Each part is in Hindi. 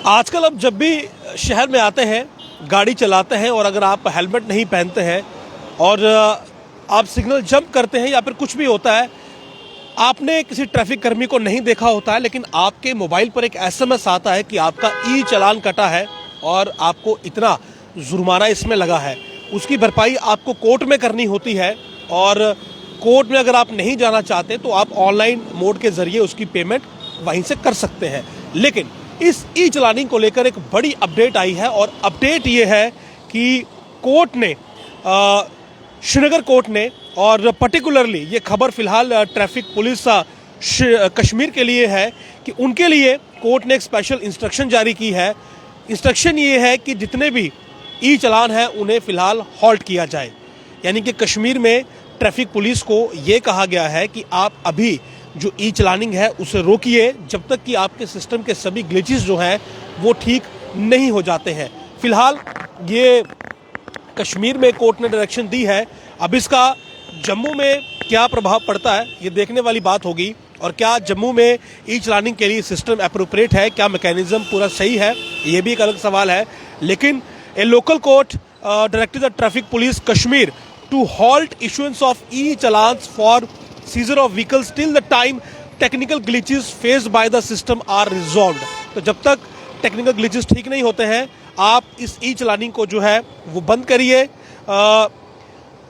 आजकल अब जब भी शहर में आते हैं, गाड़ी चलाते हैं और अगर आप हेलमेट नहीं पहनते हैं और आप सिग्नल जंप करते हैं या फिर कुछ भी होता है, आपने किसी ट्रैफिक कर्मी को नहीं देखा होता है, लेकिन आपके मोबाइल पर एक एसएमएस आता है कि आपका ई चालान कटा है और आपको इतना जुर्माना इसमें लगा है। उसकी भरपाई आपको कोर्ट में करनी होती है और कोर्ट में अगर आप नहीं जाना चाहते तो आप ऑनलाइन मोड के जरिए उसकी पेमेंट वहीं से कर सकते हैं। लेकिन इस ई चालानिंग को लेकर एक बड़ी अपडेट आई है और अपडेट ये है कि कोर्ट ने श्रीनगर कोर्ट ने और पर्टिकुलरली ये खबर फिलहाल ट्रैफिक पुलिस कश्मीर के लिए है कि उनके लिए कोर्ट ने एक स्पेशल इंस्ट्रक्शन जारी की है। इंस्ट्रक्शन ये है कि जितने भी ई चालान हैं उन्हें फिलहाल हॉल्ट किया जाए। यानी कि कश्मीर में ट्रैफिक पुलिस को ये कहा गया है कि आप अभी जो ई चालानिंग है उसे रोकिए जब तक कि आपके सिस्टम के सभी ग्लिचेस जो हैं वो ठीक नहीं हो जाते हैं। फिलहाल ये कश्मीर में कोर्ट ने डायरेक्शन दी है। अब इसका जम्मू में क्या प्रभाव पड़ता है ये देखने वाली बात होगी और क्या जम्मू में ई चालानिंग के लिए सिस्टम एप्रोप्रिएट है, क्या मैकेनिज्म पूरा सही है, ये भी एक अलग सवाल है। लेकिन a local court directed the traffic police Kashmir to halt issuance of e challans for seizure of vehicles till the time technical glitches faced by the system are resolved. तो जब तक टेक्निकल ग्लिचेस ठीक नहीं होते हैं आप इस ई चालानिंग को जो है वो बंद करिए।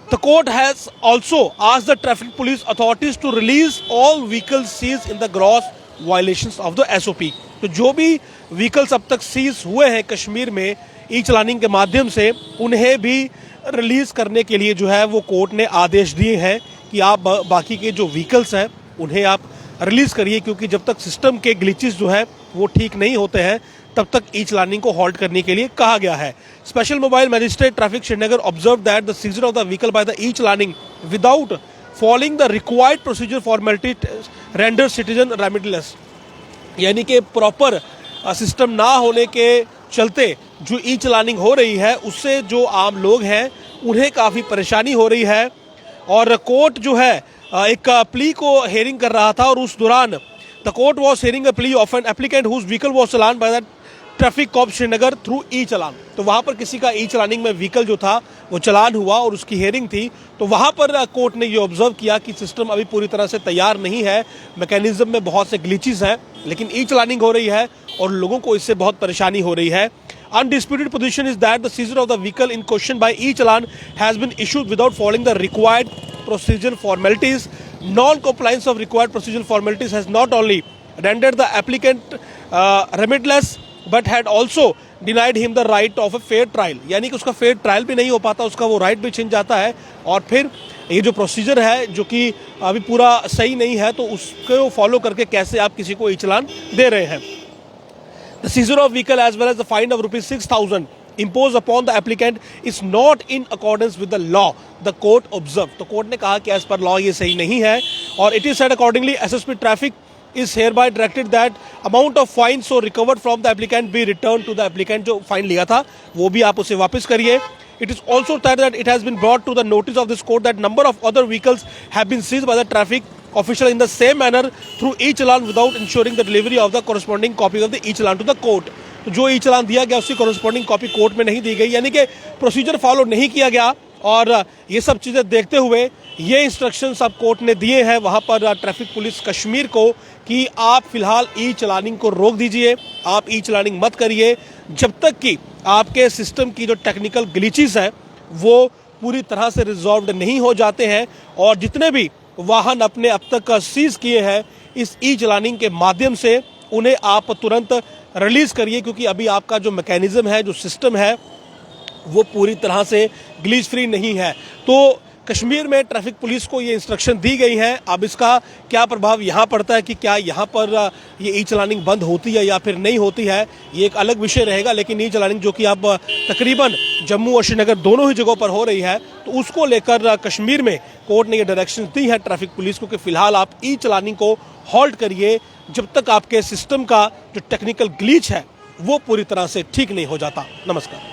The court has also asked the traffic police authorities to release all vehicles seized in the gross violations of the SOP। तो जो भी व्हीकल्स अब तक सीज हुए हैं कश्मीर में ई चालानिंग के माध्यम से उन्हें भी रिलीज करने के लिए जो है वो कोर्ट ने आदेश दिए हैं कि आप बाकी के जो व्हीकल्स हैं उन्हें आप रिलीज करिए, क्योंकि जब तक सिस्टम के ग्लिचेस जो है वो ठीक नहीं होते हैं तब तक ई चालानिंग को हॉल्ट करने के लिए कहा गया है। Special mobile magistrate traffic Srinagar observe that the seizure of the vehicle by the e challaning without following the required procedure formality render citizen remediless. यानी कि प्रॉपर सिस्टम ना होने के चलते जो ई चालानिंग हो रही है उससे जो आम लोग हैं उन्हें काफ़ी परेशानी हो रही है। और कोर्ट जो है एक प्ली को हेयरिंग कर रहा था और उस दौरान the court was hearing a plea of an applicant whose vehicle was challan by the traffic cop Srinagar through e challan. तो वहाँ पर किसी का ई चालानिंग में व्हीकल जो था वो चालान हुआ और उसकी हेयरिंग थी। तो वहाँ पर कोर्ट ने ये ऑब्जर्व किया कि सिस्टम अभी पूरी तरह से तैयार नहीं है, मैकेनिज्म में बहुत से ग्लिचेस हैं, लेकिन ई चालानिंग हो रही है और लोगों को इससे बहुत परेशानी हो रही है। Undisputed position is that the seizure of the vehicle in question by e-challan has been issued without following the required procedural formalities. Non-compliance of required procedural formalities has not only rendered the applicant remittless but had also denied him the right of a fair trial। यानी कि उसका फेयर ट्रायल भी नहीं हो पाता, उसका वो राइट भी छिन जाता है और फिर ये जो प्रोसीजर है जो कि अभी पूरा सही नहीं है तो उसको फॉलो करके कैसे आप किसी को ई चालान दे रहे हैं। The seizure of vehicle as well as the fine of ₹6,000 imposed upon the applicant is not in accordance with the law, the court observed। तो कोर्ट ने कहा कि as per law ये सही नहीं है और it is said accordingly SSP traffic is hereby directed that amount of fine so recovered from the applicant be returned to the applicant। जो फाइन लिया था वो भी आप उसे वापस करिए। It is also said that it has been brought to the notice of this court that number of other vehicles have been seized by the traffic official in the same manner through e-challan without ensuring the delivery of the corresponding copy of the e-challan to the court। तो जो ई चालान दिया गया उसकी corresponding कॉपी कोर्ट में नहीं दी गई, यानी कि प्रोसीजर फॉलो नहीं किया गया। और ये सब चीज़ें देखते हुए ये इंस्ट्रक्शंस अब कोर्ट ने दिए हैं वहाँ पर ट्रैफिक पुलिस कश्मीर को कि आप फिलहाल ई चालानिंग को रोक दीजिए, आप ई चालानिंग मत करिए जब तक कि आपके सिस्टम की जो टेक्निकल ग्लिचेस है वो पूरी तरह से रिजॉल्व नहीं हो जाते हैं। और जितने भी वाहन अपने अब तक सीज किए हैं इस ई चालानिंग के माध्यम से उन्हें आप तुरंत रिलीज करिए, क्योंकि अभी आपका जो मैकेनिज्म है, जो सिस्टम है वो पूरी तरह से ग्लिच फ्री नहीं है। तो कश्मीर में ट्रैफिक पुलिस को ये इंस्ट्रक्शन दी गई है। अब इसका क्या प्रभाव यहाँ पड़ता है कि क्या यहाँ पर ये ई चालानिंग बंद होती है या फिर नहीं होती है, ये एक अलग विषय रहेगा। लेकिन ई चालानिंग जो कि अब तकरीबन जम्मू और श्रीनगर दोनों ही जगहों पर हो रही है तो उसको लेकर कश्मीर में कोर्ट ने ये डायरेक्शन दी है ट्रैफिक पुलिस को कि फिलहाल आप ई चालानिंग को हॉल्ट करिए जब तक आपके सिस्टम का जो टेक्निकल ग्लिच है वो पूरी तरह से ठीक नहीं हो जाता। नमस्कार।